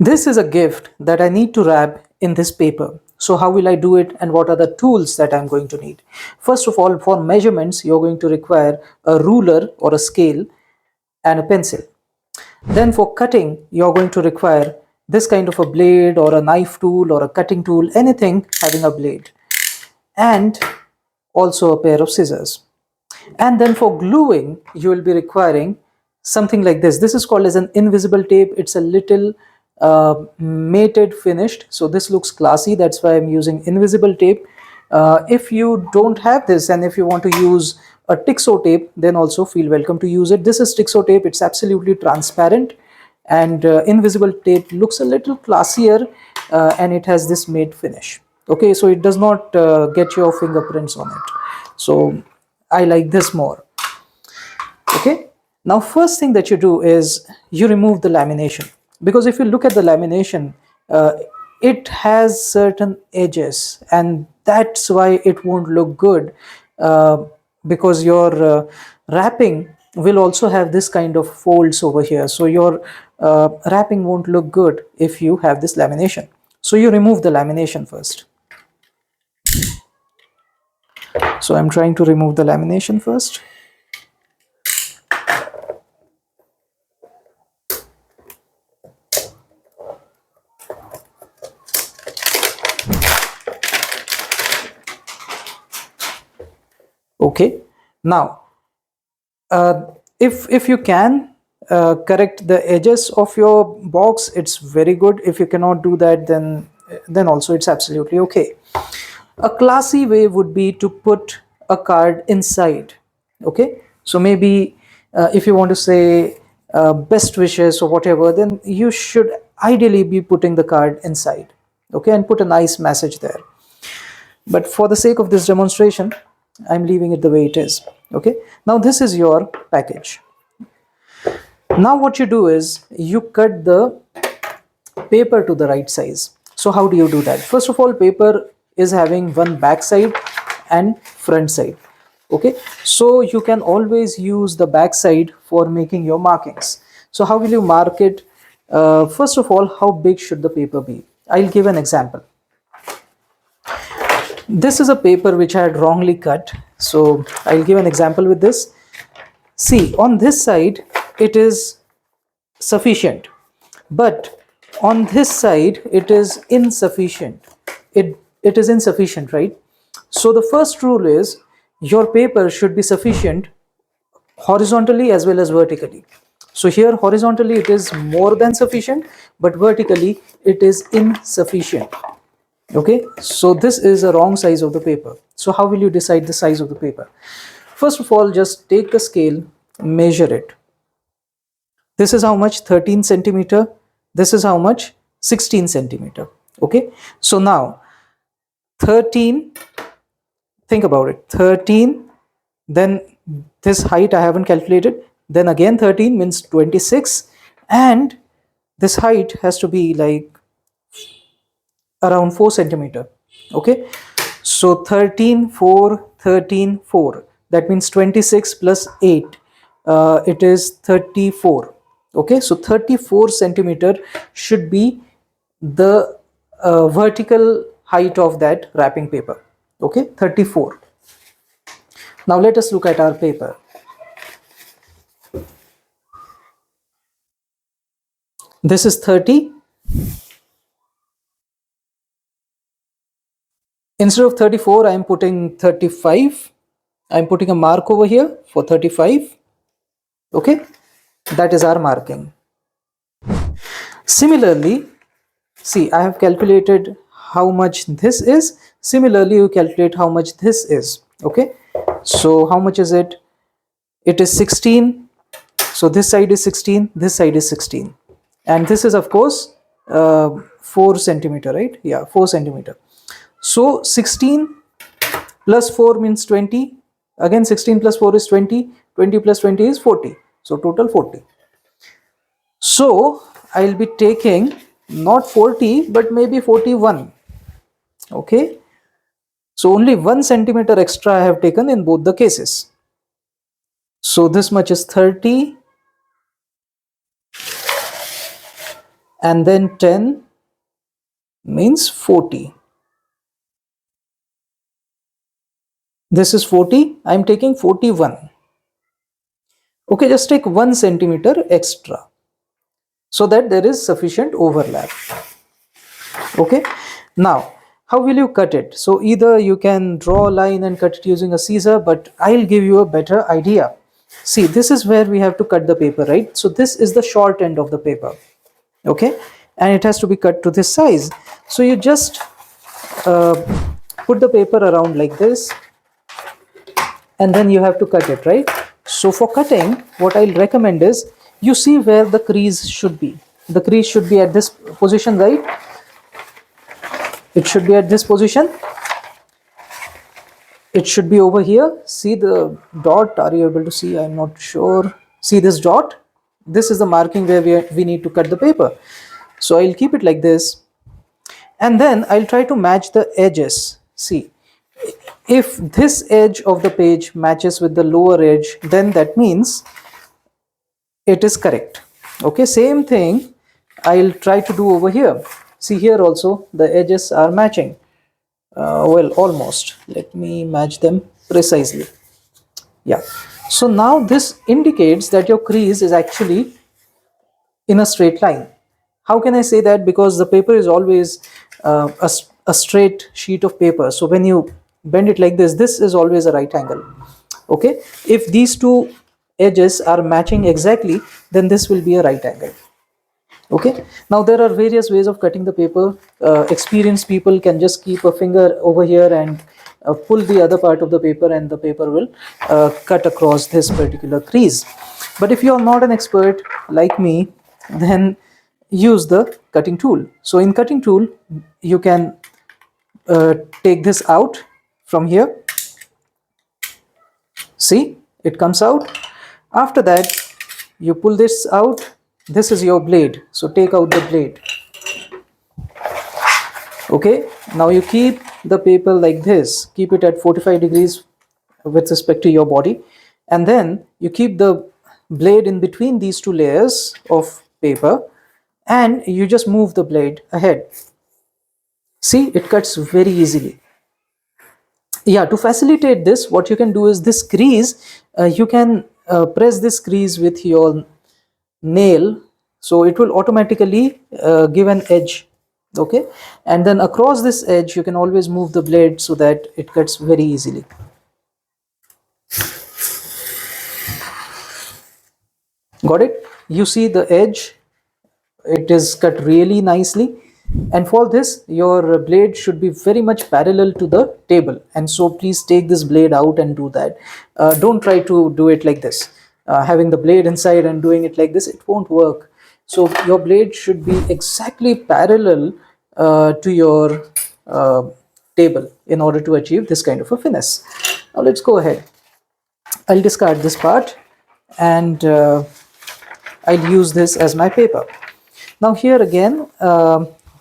This is a gift that I need to wrap in this paper. So how will I do it, and what are the tools that I'm going to need? First of all, for measurements, you're going to require a ruler or a scale and a pencil. Then for cutting, you're going to require this kind of a blade or a knife tool or a cutting tool, anything having a blade, and also a pair of scissors. And then for gluing, you will be requiring something like this. This is called as an invisible tape. It's a little mated finished, so this looks classy. That's why I'm using invisible tape. If you don't have this, and if you want to use a Tixo tape, then also feel welcome to use it. This is Tixo tape. It's absolutely transparent, and invisible tape looks a little classier, and it has this matte finish. Okay, so it does not get your fingerprints on it, so I like this more. Okay, now first thing that you do is you remove the lamination, because if you look at the lamination, it has certain edges, and that's why it won't look good, because your wrapping will also have this kind of folds over here, so your wrapping won't look good if you have this lamination. So you remove the lamination first. So I'm trying to remove the lamination first. Okay, now if you can correct the edges of your box, it's very good. If you cannot do that, then also it's absolutely okay. A classy way would be to put a card inside. Okay, so maybe if you want to say best wishes or whatever, then you should ideally be putting the card inside. Okay, and put a nice message there. But for the sake of this demonstration, I'm leaving it the way it is. Okay, now this is your package. Now what you do is you cut the paper to the right size. So how do you do that? First of all, paper is having one back side and front side. Okay, so you can always use the back side for making your markings. So how will you mark it? First of all, how big should the paper be? I'll give an example. This is a paper which I had wrongly cut, so I'll give an example with this. See, on this side it is sufficient, but on this side it is insufficient. It is insufficient, right? So the first rule is your paper should be sufficient horizontally as well as vertically. So here horizontally it is more than sufficient, but vertically it is insufficient. Okay, so this is a wrong size of the paper. So how will you decide the size of the paper? First of all, just take a scale, measure it. This is how much? 13 centimeter. This is how much? 16 centimeter. Okay, so now 13, think about it, 13, then this height I haven't calculated, then again 13 means 26, and this height has to be like around 4 centimeter. Okay, so 13 4 13 4, that means 26 plus 8, it is 34. Okay, so 34 centimeter should be the vertical height of that wrapping paper. Okay, 34. Now let us look at our paper. This is 30. Instead of 34, I am putting 35. I am putting a mark over here for 35. Okay, that is our marking. Similarly, see, I have calculated how much this is. Similarly, you calculate how much this is. Okay, so how much is it? It is 16. So this side is 16, this side is 16, and this is of course 4 centimeter, right? Yeah, 4 centimeter. So 16 plus 4 means 20. Again 16 plus 4 is 20. 20 plus 20 is 40. So total 40. So I'll be taking not 40 but maybe 41. Okay, so only 1 centimeter extra I have taken in both the cases. So this much is 30, and then 10 means 40. This is 40. I'm taking 41. Okay, just take 1 centimeter extra so that there is sufficient overlap. Okay, now how will you cut it? So either you can draw a line and cut it using a scissor, but I'll give you a better idea. See, this is where we have to cut the paper, right? So this is the short end of the paper, okay, and it has to be cut to this size. So you just uh, put the paper around like this, and then you have to cut it, right? So for cutting, what I'll recommend is, you see where the crease should be. The crease should be at this position, right? It should be at this position. It should be over here. See the dot? Are you able to see? I'm not sure. See this dot? This is the marking where we need to cut the paper. So I'll keep it like this, and then I'll try to match the edges. See, if this edge of the page matches with the lower edge, then that means it is correct. Okay, same thing I'll try to do over here. See, here also the edges are matching. Well, almost. Let me match them precisely. Yeah, so now this indicates that your crease is actually in a straight line. How can I say that? Because the paper is always a straight sheet of paper. So when you bend it like this is always a right angle. Okay, if these two edges are matching exactly, then this will be a right angle. Okay, now there are various ways of cutting the paper. Experienced people can just keep a finger over here and pull the other part of the paper, and the paper will cut across this particular crease. But if you are not an expert like me, then use the cutting tool. So in cutting tool, you can take this out from here. See, it comes out. After that, you pull this out. This is your blade, so take out the blade. Okay, now you keep the paper like this, keep it at 45 degrees with respect to your body, and then you keep the blade in between these two layers of paper, and you just move the blade ahead. See, it cuts very easily. Yeah, to facilitate this, what you can do is this crease, you can press this crease with your nail, so it will automatically give an edge. Okay, and then across this edge you can always move the blade so that it cuts very easily. Got it? You see the edge, it is cut really nicely, and for this your blade should be very much parallel to the table, and so please take this blade out and do that. Don't try to do it like this, having the blade inside and doing it like this, it won't work. So your blade should be exactly parallel to your table in order to achieve this kind of a finesse. Now let's go ahead. I'll discard this part, and I'll use this as my paper. Now here again,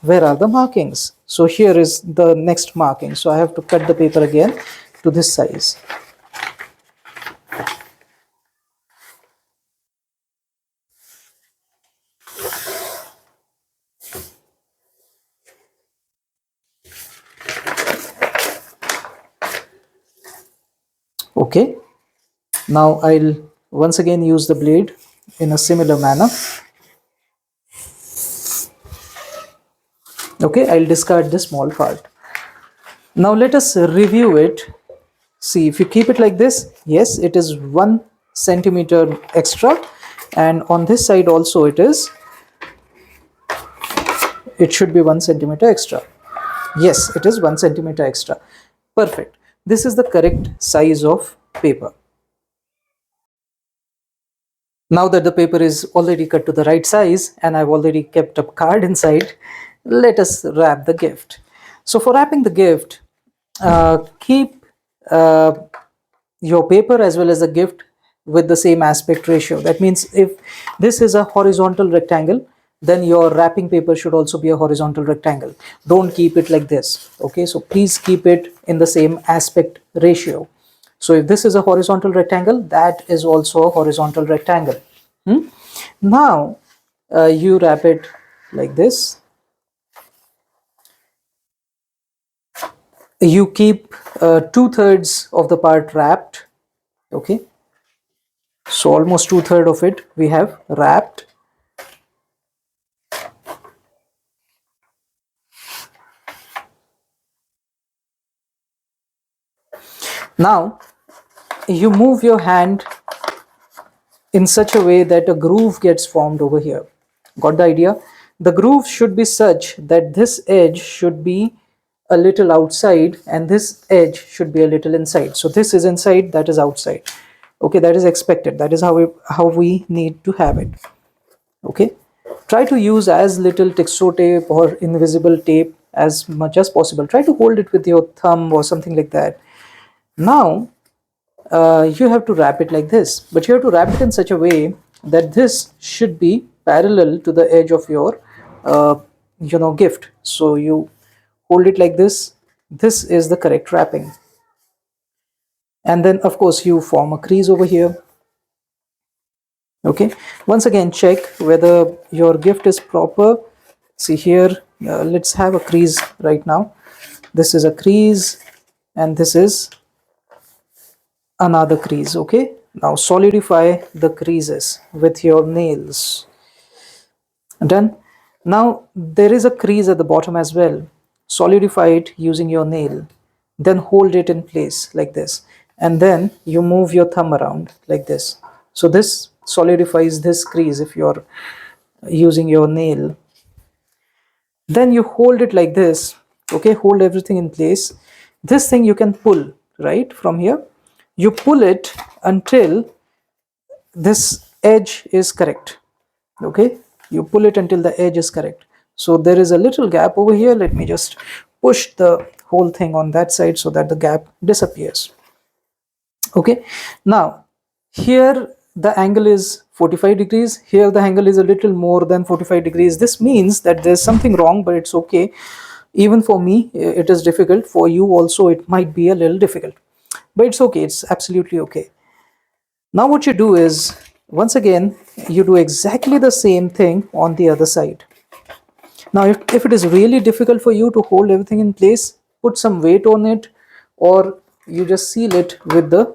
where are the markings? So here is the next marking. So I have to cut the paper again to this size. Okay, now I'll once again use the blade in a similar manner. Okay, I'll discard this small part. Now let us review it. See, if you keep it like this, yes, it is 1 centimeter extra, and on this side also it should be 1 centimeter extra. Yes, it is 1 centimeter extra. Perfect. This is the correct size of paper. Now that the paper is already cut to the right size and I've already kept a card inside, let us wrap the gift. So for wrapping the gift, keep your paper as well as the gift with the same aspect ratio. That means if this is a horizontal rectangle, then your wrapping paper should also be a horizontal rectangle. Don't keep it like this. Okay, so please keep it in the same aspect ratio. So if this is a horizontal rectangle, that is also a horizontal rectangle. Now you wrap it like this. You keep 2/3 of the part wrapped. Okay, so almost 2/3 of it we have wrapped. Now you move your hand in such a way that a groove gets formed over here. Got the idea? The groove should be such that this edge should be a little outside and this edge should be a little inside. So this is inside, that is outside. Okay, that is expected. That is how we need to have it. Okay, try to use as little texo tape or invisible tape as much as possible. Try to hold it with your thumb or something like that. Now you have to wrap it like this, but you have to wrap it in such a way that this should be parallel to the edge of your gift. So you hold it like this. This is the correct wrapping, and then of course you form a crease over here. Okay, once again check whether your gift is proper. See here, let's have a crease right now. This is a crease and this is another crease. Okay, now solidify the creases with your nails. Done. Now there is a crease at the bottom as well. Solidify it using your nail, then hold it in place like this, and then you move your thumb around like this. So this solidifies this crease if you're using your nail. Then you hold it like this. Okay, hold everything in place. This thing you can pull right from here. You pull it until this edge is correct. Okay, you pull it until the edge is correct. So there is a little gap over here. Let me just push the whole thing on that side so that the gap disappears. Okay, now here the angle is 45 degrees. Here the angle is a little more than 45 degrees. This means that there's something wrong, but it's okay. Even for me it is difficult. For you also it might be a little difficult, but it's okay. It's absolutely okay. Now what you do is, once again, you do exactly the same thing on the other side. Now if it is really difficult for you to hold everything in place, put some weight on it, or you just seal it with the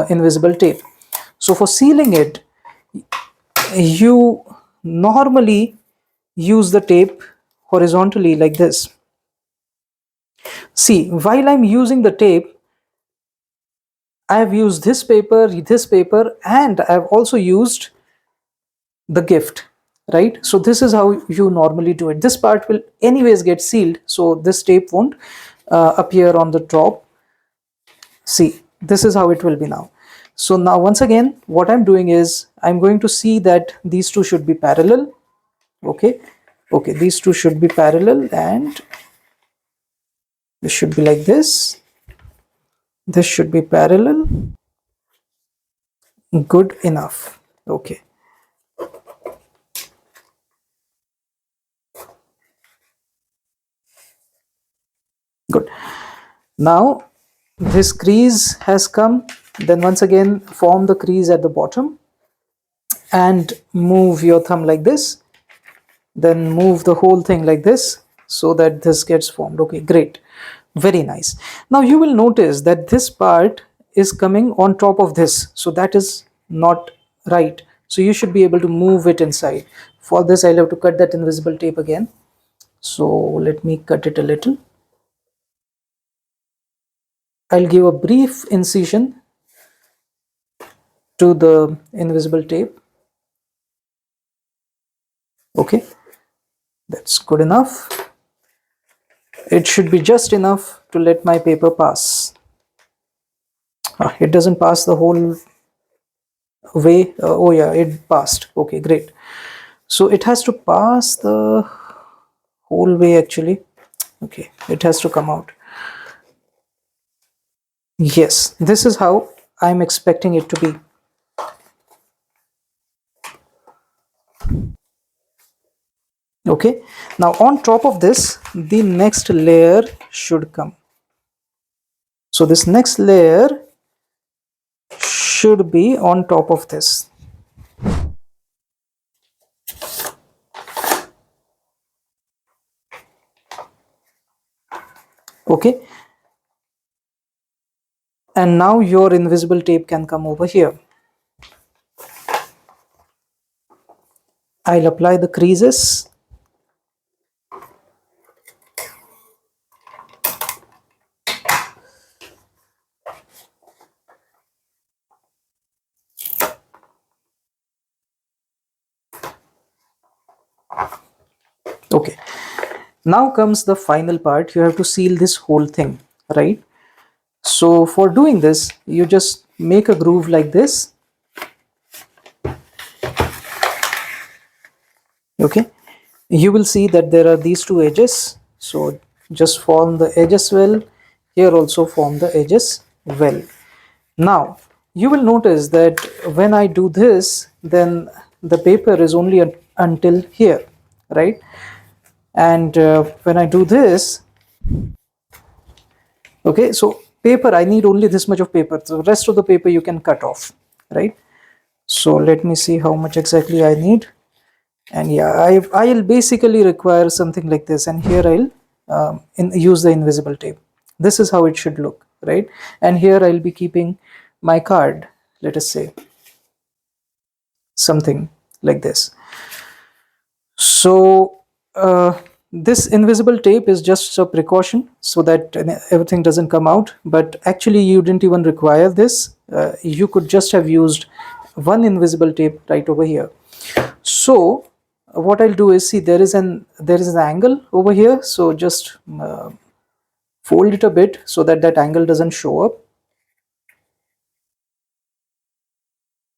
invisible tape. So for sealing it, you normally use the tape horizontally like this. See, while I'm using the tape, I have used this paper, and I've also used the gift, right? So this is how you normally do it. This part will anyways get sealed, so this tape won't appear on the top. See, this is how it will be now. So now once again what I'm doing is I'm going to see that these two should be parallel. Okay, these two should be parallel, and this should be like this. This should be parallel. Good enough. Okay, good. Now this crease has come. Then once again form the crease at the bottom and move your thumb like this, then move the whole thing like this so that this gets formed. Okay, great, very nice. Now you will notice that this part is coming on top of this, so that is not right. So you should be able to move it inside. For this I'll have to cut that invisible tape again, so let me cut it a little. I'll give a brief incision to the invisible tape. Okay, that's good enough. It should be just enough to let my paper pass. It doesn't pass the whole way. Oh yeah, it passed. Okay, great. So it has to pass the whole way actually. Okay, it has to come out. Yes, this is how I'm expecting it to be. Okay, now on top of this the next layer should come. So this next layer should be on top of this. Okay, and now your invisible tape can come over here. I'll apply the creases. Okay, now comes the final part. You have to seal this whole thing, right? So for doing this, you just make a groove like this. Okay, you will see that there are these two edges, so just form the edges well. Here also form the edges well. Now you will notice that when I do this, then the paper is only until here, right? And when I do this, okay, so paper, I need only this much of paper, so the rest of the paper you can cut off, right? So let me see how much exactly I need. And yeah, I'll basically require something like this, and here I'll use the invisible tape. This is how it should look, right? And here I'll be keeping my card, let us say something like this. So this invisible tape is just a precaution so that everything doesn't come out, but actually you didn't even require this. You could just have used one invisible tape right over here. So what I'll do is, see, there is an angle over here, so just fold it a bit so that that angle doesn't show up.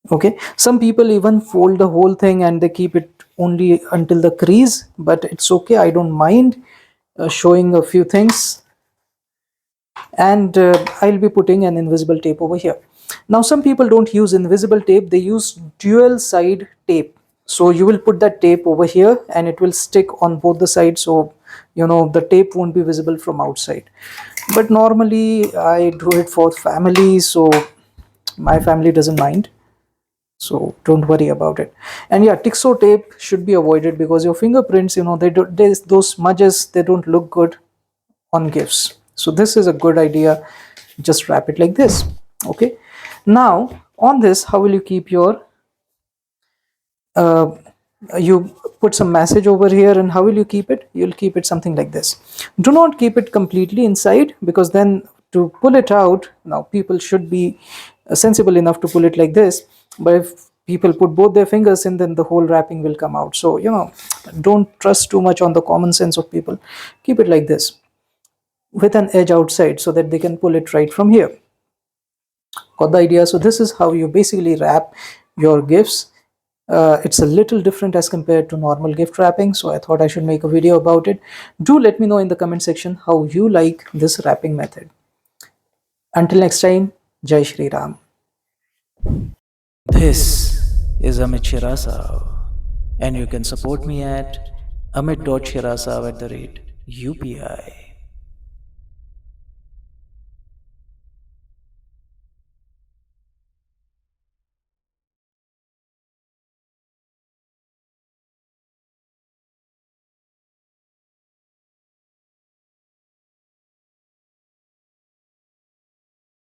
Okay, some people even fold the whole thing and they keep it only until the crease, but it's okay, I don't mind showing a few things. And I'll be putting an invisible tape over here. Now some people don't use invisible tape, they use dual side tape. So you will put that tape over here and it will stick on both the sides, so the tape won't be visible from outside. But normally I do it for family, so my family doesn't mind, so don't worry about it. And yeah, Tixo tape should be avoided because your fingerprints, those smudges, they don't look good on gifts. So this is a good idea, just wrap it like this. Okay, now on this, how will you keep your uh, you put some message over here, and how will you keep it? You'll keep it something like this. Do not keep it completely inside, because then to pull it out, now people should be sensible enough to pull it like this, but if people put both their fingers in, then the whole wrapping will come out. So don't trust too much on the common sense of people. Keep it like this with an edge outside so that they can pull it right from here. Got the idea? So this is how you basically wrap your gifts. It's a little different as compared to normal gift wrapping, so I thought I should make a video about it. Do let me know in the comment section how you like this wrapping method. Until next time, Jai Shri Ram. This is Amit Shirasao, and you can support me at amit.shirasao@UPI.